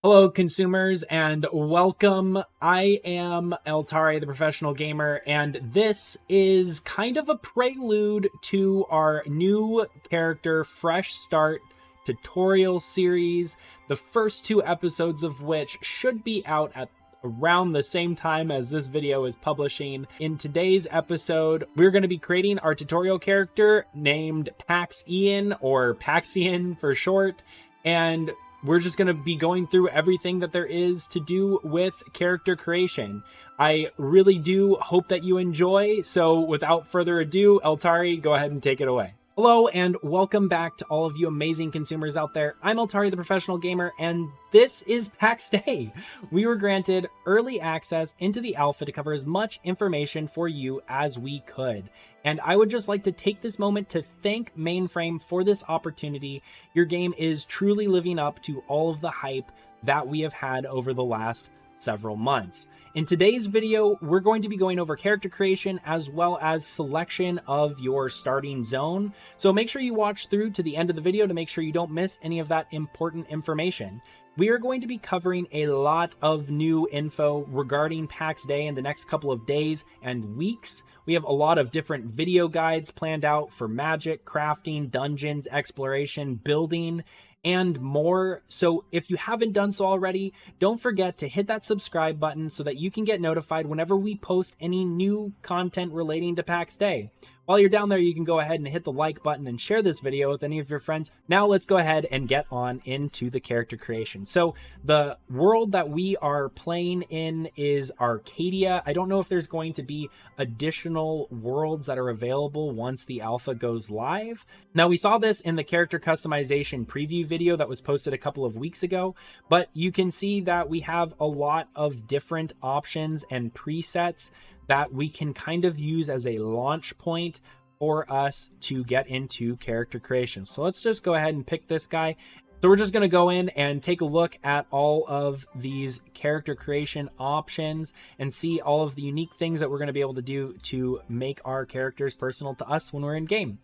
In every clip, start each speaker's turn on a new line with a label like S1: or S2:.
S1: Hello, consumers, and welcome. I am Eltari, the professional gamer, and this is kind of a prelude to our new character Fresh Start tutorial series, the first two episodes of which should be out at around the same time as this video is publishing. In today's episode, we're going to be creating our tutorial character named Pax Ian, or Paxian for short, and we're just going to be going through everything that there is to do with character creation. I really do hope that you enjoy, so without further ado, Eltari, go ahead and take it away. Hello and welcome back to all of you amazing consumers out there. I'm Eltari, the professional gamer, and this is Pax Dei. We were granted early access into the alpha to cover as much information for you as we could. And I would just like to take this moment to thank Mainframe for this opportunity. Your game is truly living up to all of the hype that we have had over the last several months. In today's video, we're going to be going over character creation as well as selection of your starting zone. So make sure you watch through to the end of the video to make sure you don't miss any of that important information. We are going to be covering a lot of new info regarding Pax Dei in the next couple of days and weeks. We have a lot of different video guides planned out for magic, crafting, dungeons, exploration, building, and more. So if you haven't done so already, don't forget to hit that subscribe button so that you can get notified whenever we post any new content relating to Pax Dei. While you're down there, you can go ahead and hit the like button and share this video with any of your friends. Now let's go ahead and get on into the character creation. So the world that we are playing in is Arcadia. I don't know if there's going to be additional worlds that are available once the alpha goes live. Now we saw this in the character customization preview video that was posted a couple of weeks ago, but you can see that we have a lot of different options and presets that we can kind of use as a launch point for us to get into character creation. So let's just go ahead and pick this guy. So we're just going to go in and take a look at all of these character creation options and see all of the unique things that we're going to be able to do to make our characters personal to us when we're in game.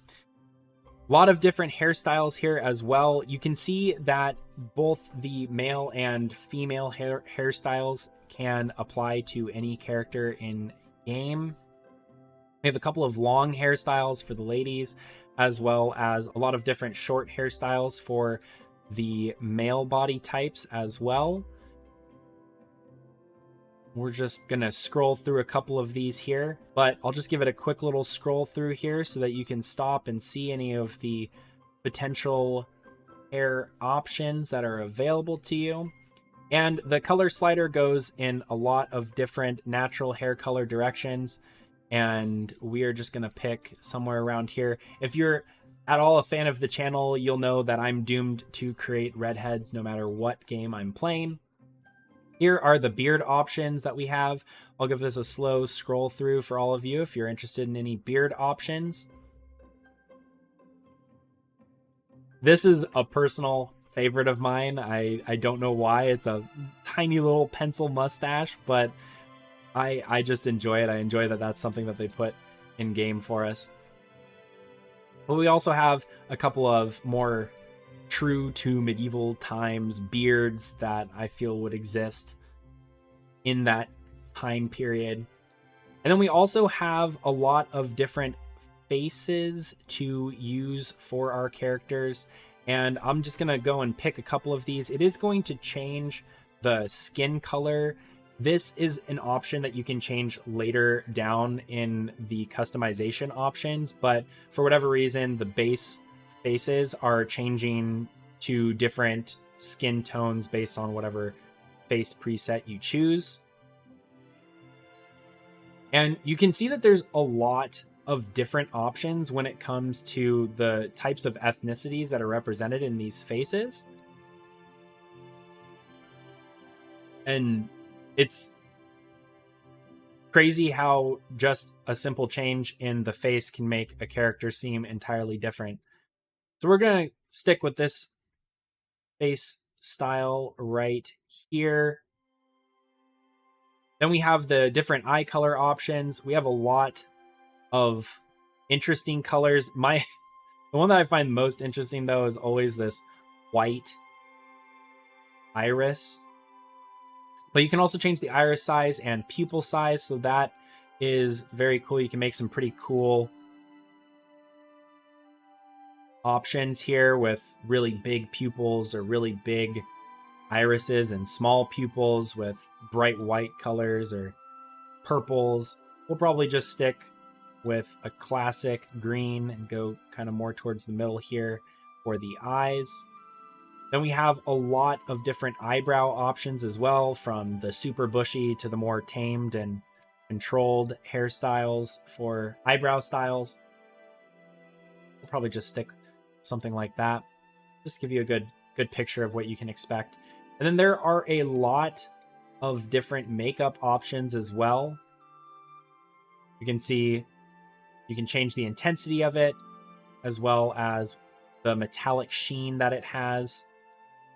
S1: A lot of different hairstyles here as well. You can see that both the male and female hairstyles can apply to any character in game. We have a couple of long hairstyles for the ladies, as well as a lot of different short hairstyles for the male body types as well. We're just gonna scroll through a couple of these here, but I'll just give it a quick little scroll through here so that you can stop and see any of the potential hair options that are available to you. And the color slider goes in a lot of different natural hair color directions, and we are just going to pick somewhere around here. If you're at all a fan of the channel, you'll know that I'm doomed to create redheads no matter what game I'm playing. Here are the beard options that we have. I'll give this a slow scroll through for all of you if you're interested in any beard options. This is a personal favorite of mine. I don't know why. It's a tiny little pencil mustache, but I just enjoy it. I enjoy that that's something that they put in game for us. But we also have a couple of more true to medieval times beards that I feel would exist in that time period. And then we also have a lot of different faces to use for our characters. And I'm just going to go and pick a couple of these. It is going to change the skin color. This is an option that you can change later down in the customization options, but for whatever reason, the base faces are changing to different skin tones based on whatever face preset you choose. And you can see that there's a lot of different options when it comes to the types of ethnicities that are represented in these faces. And it's crazy how just a simple change in the face can make a character seem entirely different. So we're going to stick with this face style right here. Then we have the different eye color options. We have a lot of interesting colors. The one that I find most interesting though is always this white iris. But you can also change the iris size and pupil size, so that is very cool. You can make some pretty cool options here with really big pupils or really big irises and small pupils with bright white colors or purples. We'll probably just stick with a classic green and go kind of more towards the middle here for the eyes. Then we have a lot of different eyebrow options as well, from the super bushy to the more tamed and controlled hairstyles for eyebrow styles. We'll probably just stick something like that. Just give you a good picture of what you can expect. And then there are a lot of different makeup options as well. You can see you can change the intensity of it, as well as the metallic sheen that it has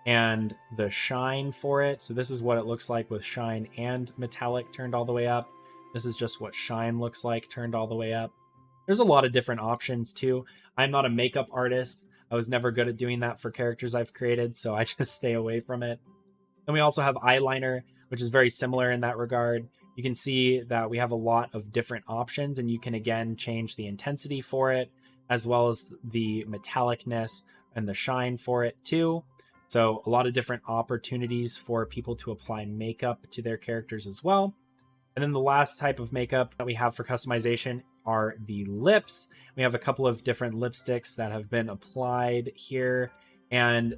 S1: and the shine for it. So this is what it looks like with shine and metallic turned all the way up. This is just what shine looks like turned all the way up. There's a lot of different options too. I'm not a makeup artist. I was never good at doing that for characters I've created, so I just stay away from it. Then we also have eyeliner, which is very similar in that regard. You can see that we have a lot of different options, and you can again change the intensity for it, as well as the metallicness and the shine for it too. So a lot of different opportunities for people to apply makeup to their characters as well. And then the last type of makeup that we have for customization are the lips. We have a couple of different lipsticks that have been applied here, and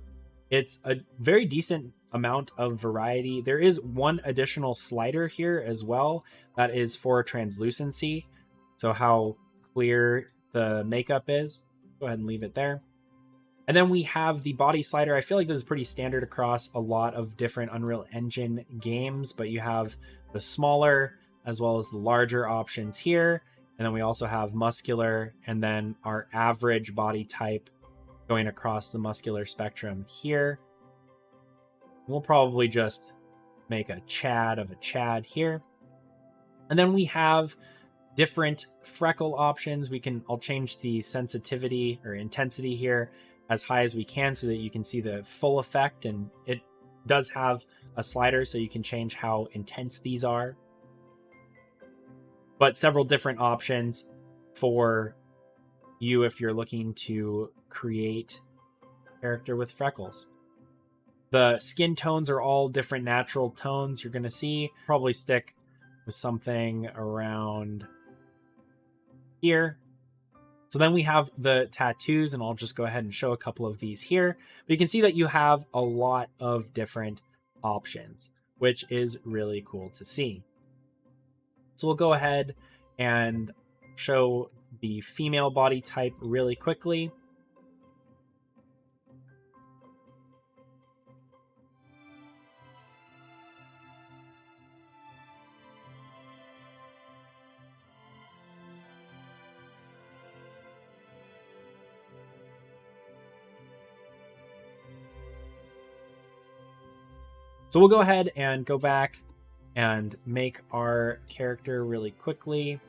S1: it's a very decent amount of variety. There is one additional slider here as well that is for translucency, so how clear the makeup is. Go ahead and leave it there. And then we have the body slider. I feel like this is pretty standard across a lot of different Unreal Engine games, but you have the smaller as well as the larger options here. And then we also have muscular, and then our average body type going across the muscular spectrum here. We'll probably just make a Chad of a Chad here. And then we have different freckle options. I'll change the sensitivity or intensity here as high as we can so that you can see the full effect, and it does have a slider so you can change how intense these are. But several different options for you if you're looking to create a character with freckles. The skin tones are all different natural tones you're going to see. Probably stick with something around here. So then we have the tattoos, and I'll just go ahead and show a couple of these here. But you can see that you have a lot of different options, which is really cool to see. So we'll go ahead and show the female body type really quickly. So we'll go ahead and go back and make our character really quickly.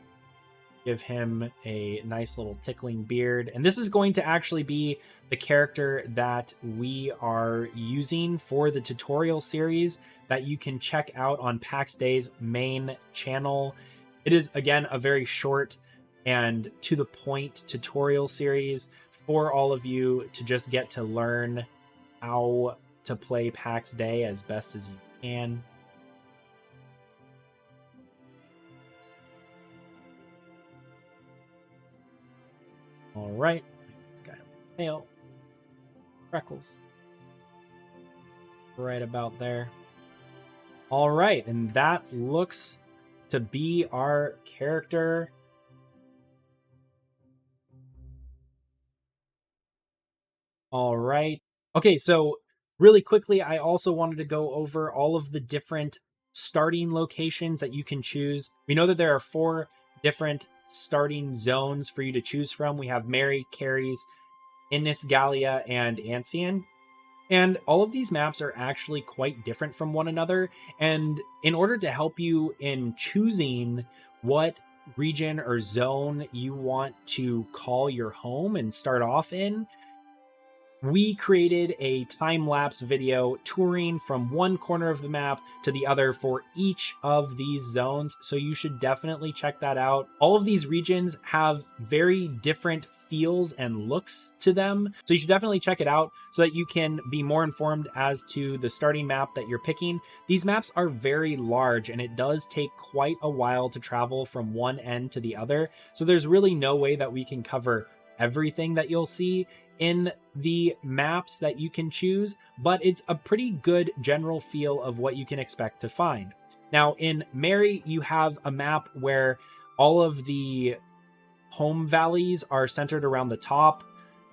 S1: Give him a nice little tickling beard. And this is going to actually be the character that we are using for the tutorial series that you can check out on Pax Dei's main channel. It is, again, a very short and to the point tutorial series for all of you to just get to learn how to play Pax Dei as best as you can. All right, this guy tail, freckles, right about there. All right, and that looks to be our character. All right. Okay, so really quickly, I also wanted to go over all of the different starting locations that you can choose. We know that there are 4 different starting zones for you to choose from. We have Mary, Carries, Innisgallia, and Ancien. And all of these maps are actually quite different from one another. And in order to help you in choosing what region or zone you want to call your home and start off in, we created a time-lapse video touring from one corner of the map to the other for each of these zones, so you should definitely check that out. All of these regions have very different feels and looks to them, so you should definitely check it out so that you can be more informed as to the starting map that you're picking. These maps are very large, and it does take quite a while to travel from one end to the other, so there's really no way that we can cover everything that you'll see in the maps that you can choose, but it's a pretty good general feel of what you can expect to find. Now, in Mary, you have a map where all of the home valleys are centered around the top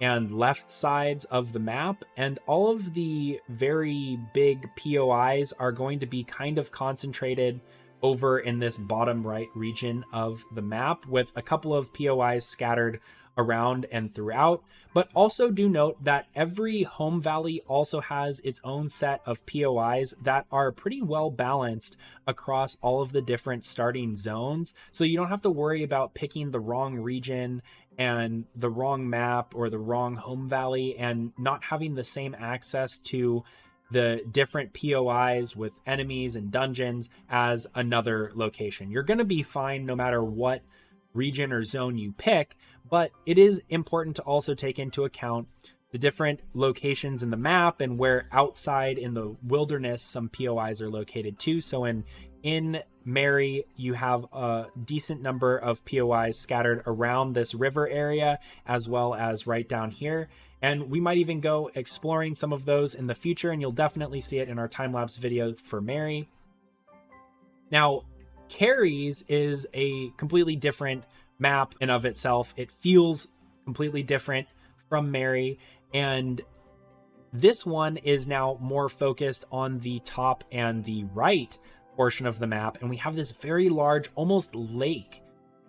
S1: and left sides of the map, and all of the very big POIs are going to be kind of concentrated over in this bottom right region of the map, with a couple of POIs scattered around and throughout. But also do note that every home valley also has its own set of POIs that are pretty well balanced across all of the different starting zones, so you don't have to worry about picking the wrong region and the wrong map or the wrong home valley and not having the same access to the different POIs with enemies and dungeons as another location. You're going to be fine no matter what region or zone you pick, but it is important to also take into account the different locations in the map and where outside in the wilderness some POIs are located too. So in Mary, you have a decent number of POIs scattered around this river area, as well as right down here. And we might even go exploring some of those in the future, and you'll definitely see it in our time-lapse video for Mary. Now, Carries is a completely different map in of itself. It feels completely different from Mary, and this one is now more focused on the top and the right portion of the map, and we have this very large, almost lake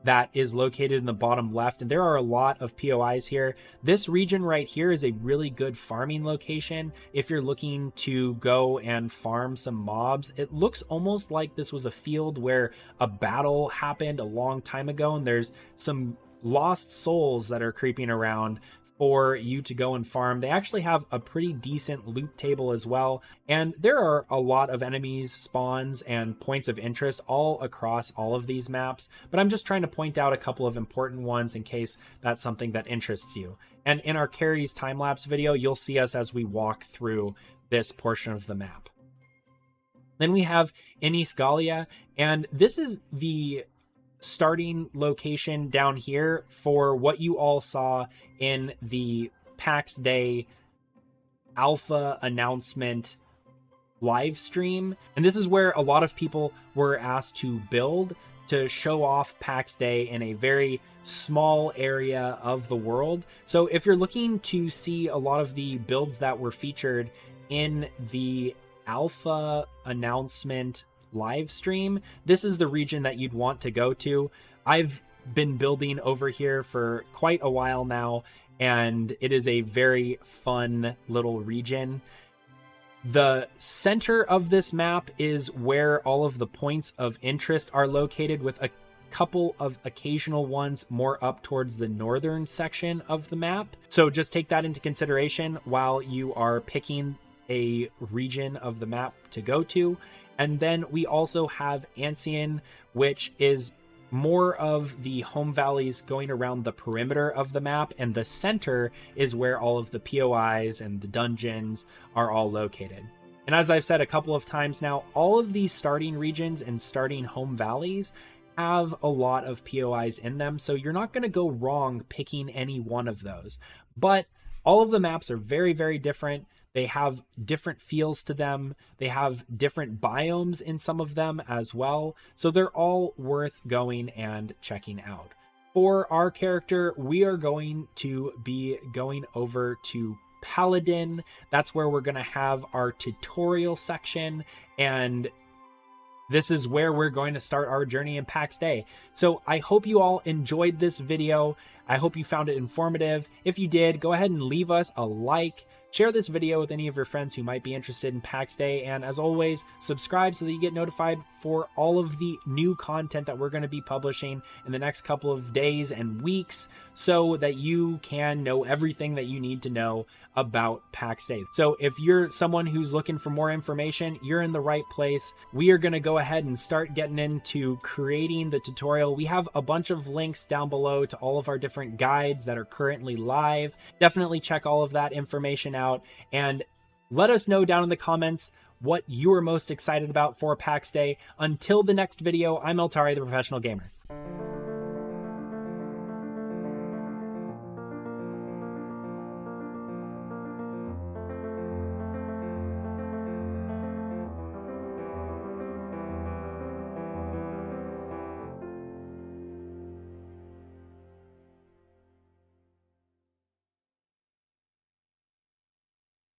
S1: that is located in the bottom left, and there are a lot of POIs here. This region right here is a really good farming location if you're looking to go and farm some mobs. It looks almost like this was a field where a battle happened a long time ago, and there's some lost souls that are creeping around for you to go and farm. They actually have a pretty decent loot table as well, and there are a lot of enemies, spawns, and points of interest all across all of these maps, but I'm just trying to point out a couple of important ones in case that's something that interests you. And in our Carries time-lapse video, you'll see us as we walk through this portion of the map. Then we have Inisgalia, and this is the starting location down here for what you all saw in the Pax Dei alpha announcement live stream. And this is where a lot of people were asked to build to show off Pax Dei in a very small area of the world. So if you're looking to see a lot of the builds that were featured in the alpha announcement live stream, this is the region that you'd want to go to. I've been building over here for quite a while now, and it is a very fun little region. The center of this map is where all of the points of interest are located, with a couple of occasional ones more up towards the northern section of the map. So just take that into consideration while you are picking a region of the map to go to. And then we also have Ancien, which is more of the home valleys going around the perimeter of the map, and the center is where all of the POIs and the dungeons are all located. And as I've said a couple of times now, all of these starting regions and starting home valleys have a lot of POIs in them, so you're not going to go wrong picking any one of those. But all of the maps are very, very different. They have different feels to them. They have different biomes in some of them as well. So they're all worth going and checking out. For our character, we are going to be going over to Paladin. That's where we're going to have our tutorial section, and this is where we're going to start our journey in Pax Dei. So I hope you all enjoyed this video. I hope you found it informative. If you did, go ahead and leave us a like. Share this video with any of your friends who might be interested in Pax Dei, and as always, subscribe so that you get notified for all of the new content that we're going to be publishing in the next couple of days and weeks, so that you can know everything that you need to know about Pax Dei. So if you're someone who's looking for more information, you're in the right place. We are going to go ahead and start getting into creating the tutorial. We have a bunch of links down below to all of our different guides that are currently live. Definitely check all of that information out and let us know down in the comments what you are most excited about for Pax Dei. Until the next video, I'm Eltari, the Professional Gamer.